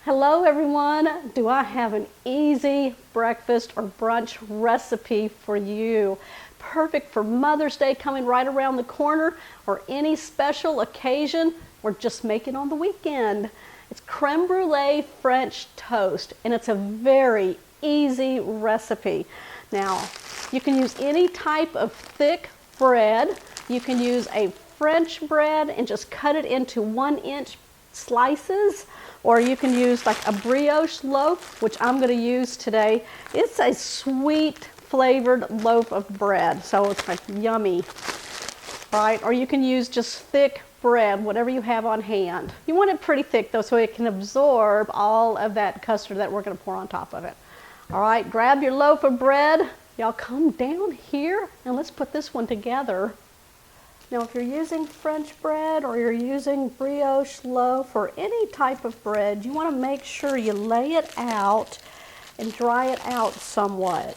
Hello everyone, do I have an easy breakfast or brunch recipe for you. Perfect for Mother's Day coming right around the corner or any special occasion or just make it on the weekend. It's creme brulee French toast and it's a very easy recipe. Now you can use any type of thick bread. You can use a French bread and just cut it into 1-inch slices, or you can use like a brioche loaf, which I'm going to use today. It's a sweet flavored loaf of bread, so it's like yummy, right? Or you can use just thick bread, whatever you have on hand. You want it pretty thick though, so it can absorb all of that custard that we're going to pour on top of it. All right, grab your loaf of bread. Y'all come down here and let's put this one together. Now if you're using French bread or you're using brioche loaf or any type of bread, you want to make sure you lay it out and dry it out somewhat.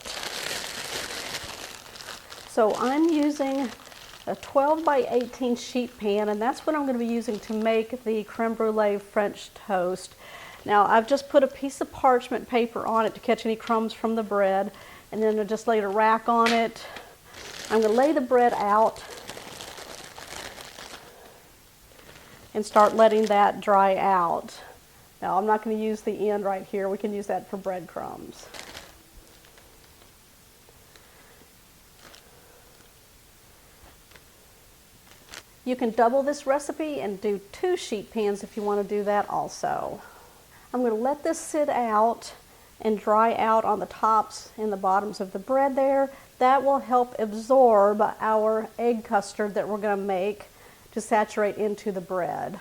So I'm using a 12 by 18 sheet pan, and that's what I'm going to be using to make the creme brulee French toast. Now I've just put a piece of parchment paper on it to catch any crumbs from the bread, and then I just laid a rack on it. I'm going to lay the bread out and start letting that dry out. Now I'm not going to use the end right here. We can use that for breadcrumbs. You can double this recipe and do 2 sheet pans if you want to do that also. I'm going to let this sit out and dry out on the tops and the bottoms of the bread there. That will help absorb our egg custard that we're going to make to saturate into the bread.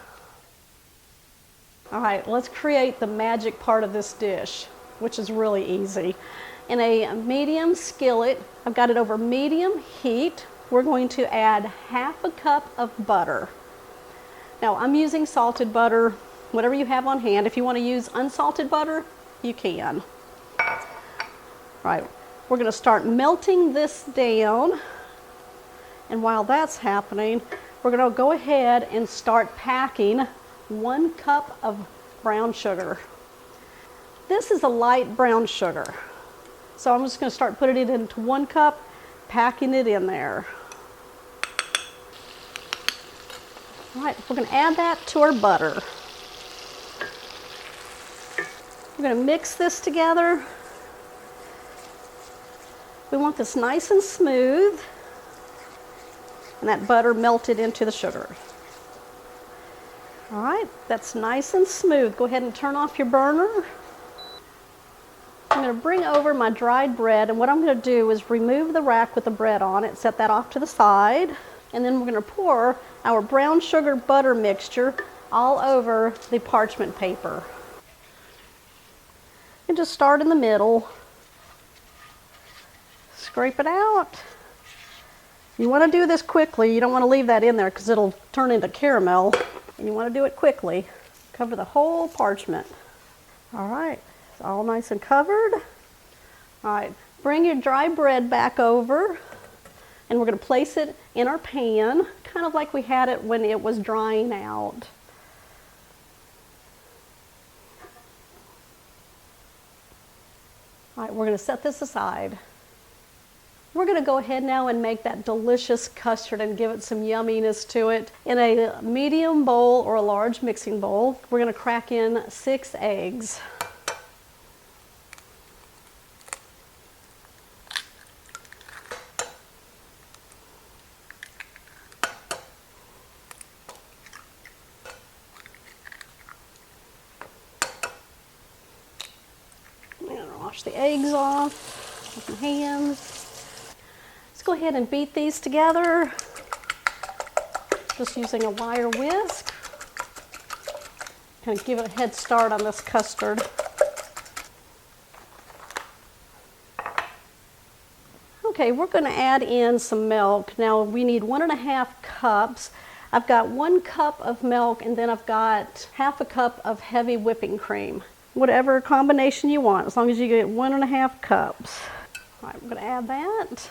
All right, let's create the magic part of this dish, which is really easy. In a medium skillet, I've got it over medium heat. We're going to add 1/2 cup of butter. Now I'm using salted butter, whatever you have on hand. If you want to use unsalted butter, you can. All right, we're going to start melting this down, and while that's happening, we're going to go ahead and start packing 1 cup of brown sugar. This is a light brown sugar. So I'm just going to start putting it into 1 cup, packing it in there. All right, we're going to add that to our butter. We're going to mix this together. We want this nice and smooth, and that butter melted into the sugar. All right, that's nice and smooth. Go ahead and turn off your burner. I'm going to bring over my dried bread, and what I'm going to do is remove the rack with the bread on it, set that off to the side, and then we're going to pour our brown sugar butter mixture all over the parchment paper. And just start in the middle. Scrape it out. You want to do this quickly. You don't want to leave that in there because it'll turn into caramel. And you want to do it quickly. Cover the whole parchment. All right, it's all nice and covered. All right, bring your dry bread back over, and we're going to place it in our pan, kind of like we had it when it was drying out. All right, we're going to set this aside. We're going to go ahead now and make that delicious custard and give it some yumminess to it. In a medium bowl or a large mixing bowl, we're going to crack in 6 eggs. I'm going to wash the eggs off with my hands. Go ahead and beat these together, just using a wire whisk. Kind of give it a head start on this custard. Okay, we're going to add in some milk. Now we need 1.5 cups. I've got 1 cup of milk, and then I've got 1/2 cup of heavy whipping cream. Whatever combination you want, as long as you get 1.5 cups. All right, we're going to add that.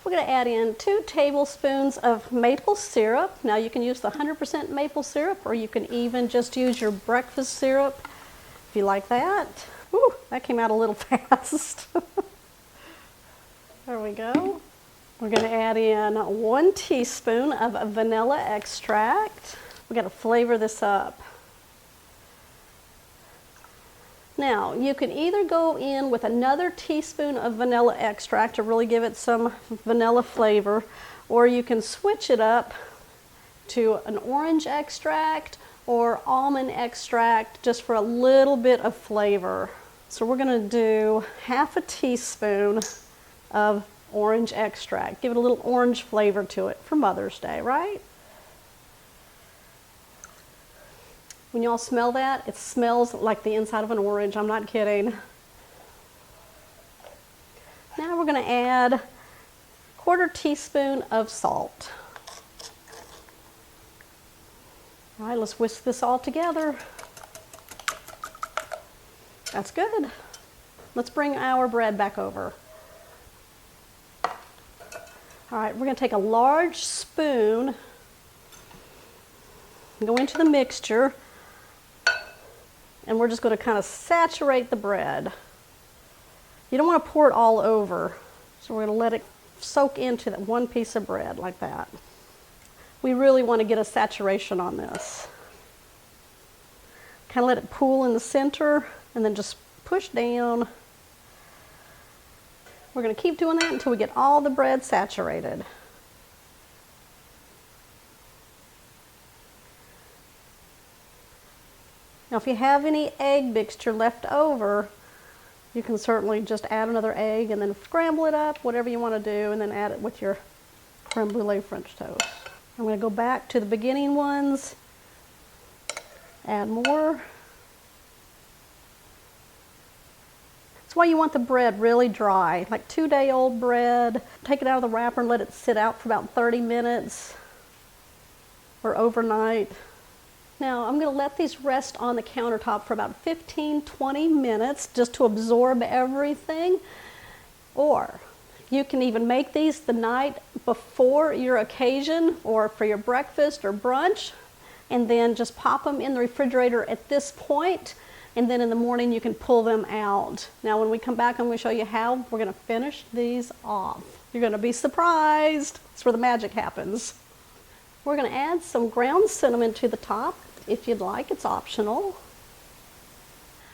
We're going to add in 2 tablespoons of maple syrup. Now you can use the 100% maple syrup, or you can even just use your breakfast syrup if you like that. Whew, that came out a little fast. There we go. We're going to add in 1 teaspoon of vanilla extract. We're going to flavor this up. Now, you can either go in with another teaspoon of vanilla extract to really give it some vanilla flavor, or you can switch it up to an orange extract or almond extract just for a little bit of flavor. So we're going to do half a teaspoon of orange extract. Give it a little orange flavor to it for Mother's Day, right? When y'all smell that, it smells like the inside of an orange. I'm not kidding. Now we're going to add 1/4 teaspoon of salt. All right, let's whisk this all together. That's good. Let's bring our bread back over. All right, we're going to take a large spoon, go into the mixture, and we're just going to kind of saturate the bread. You don't want to pour it all over, so we're going to let it soak into that one piece of bread like that. We really want to get a saturation on this. Kind of let it pool in the center and then just push down. We're going to keep doing that until we get all the bread saturated. Now if you have any egg mixture left over, you can certainly just add another egg and then scramble it up, whatever you want to do, and then add it with your creme brulee French toast. I'm going to go back to the beginning ones, add more. That's why you want the bread really dry, like 2-day-old bread. Take it out of the wrapper and let it sit out for about 30 minutes or overnight. Now I'm going to let these rest on the countertop for about 15-20 minutes just to absorb everything. Or you can even make these the night before your occasion or for your breakfast or brunch, and then just pop them in the refrigerator at this point, and then in the morning you can pull them out. Now when we come back, I'm going to show you how we're going to finish these off. You're going to be surprised. That's where the magic happens. We're going to add some ground cinnamon to the top. If you'd like, it's optional.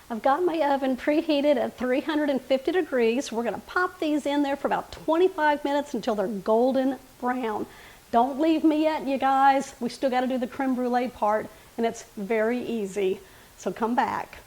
I've got my oven preheated at 350 degrees. We're going to pop these in there for about 25 minutes until they're golden brown. Don't leave me yet, you guys. We still got to do the creme brulee part, and it's very easy. So come back.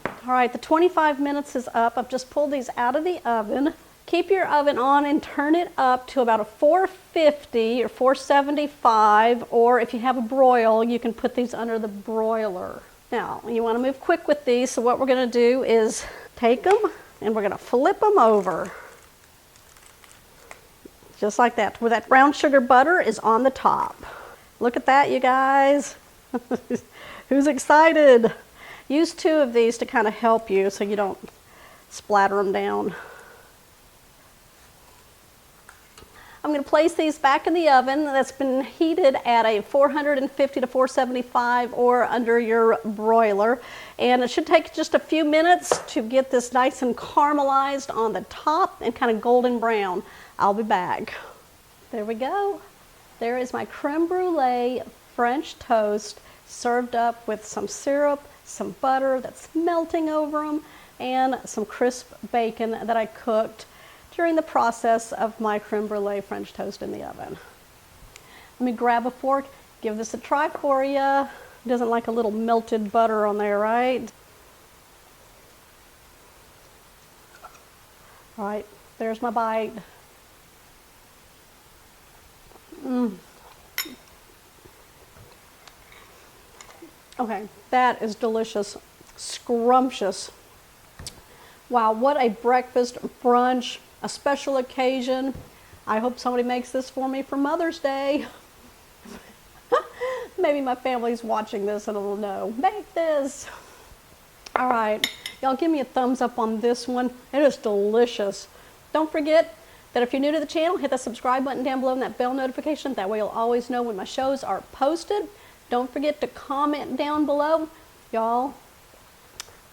All right, the 25 minutes is up. I've just pulled these out of the oven. Keep your oven on and turn it up to about a 450 or 475, or if you have a broil, you can put these under the broiler. Now, you want to move quick with these, so what we're going to do is take them and we're going to flip them over. Just like that, where that brown sugar butter is on the top. Look at that, you guys. Who's excited? Use 2 of these to kind of help you so you don't splatter them down. I'm going to place these back in the oven that's been heated at a 450 to 475 or under your broiler. And it should take just a few minutes to get this nice and caramelized on the top and kind of golden brown. I'll be back. There we go. There is my creme brulee French toast served up with some syrup, some butter that's melting over them, and some crisp bacon that I cooked during the process of my creme brulee French toast in the oven. Let me grab a fork, give this a try for you. It doesn't like a little melted butter on there, right? All right, there's my bite. Okay, that is delicious, scrumptious. Wow, what a breakfast, brunch, a special occasion. I hope somebody makes this for me for Mother's Day. Maybe my family's watching this and it'll know. Make this. All right, y'all give me a thumbs up on this one. It is delicious. Don't forget But if you're new to the channel, hit the subscribe button down below and that bell notification. That way you'll always know when my shows are posted. Don't forget to comment down below. Y'all,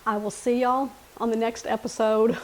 I will see y'all on the next episode.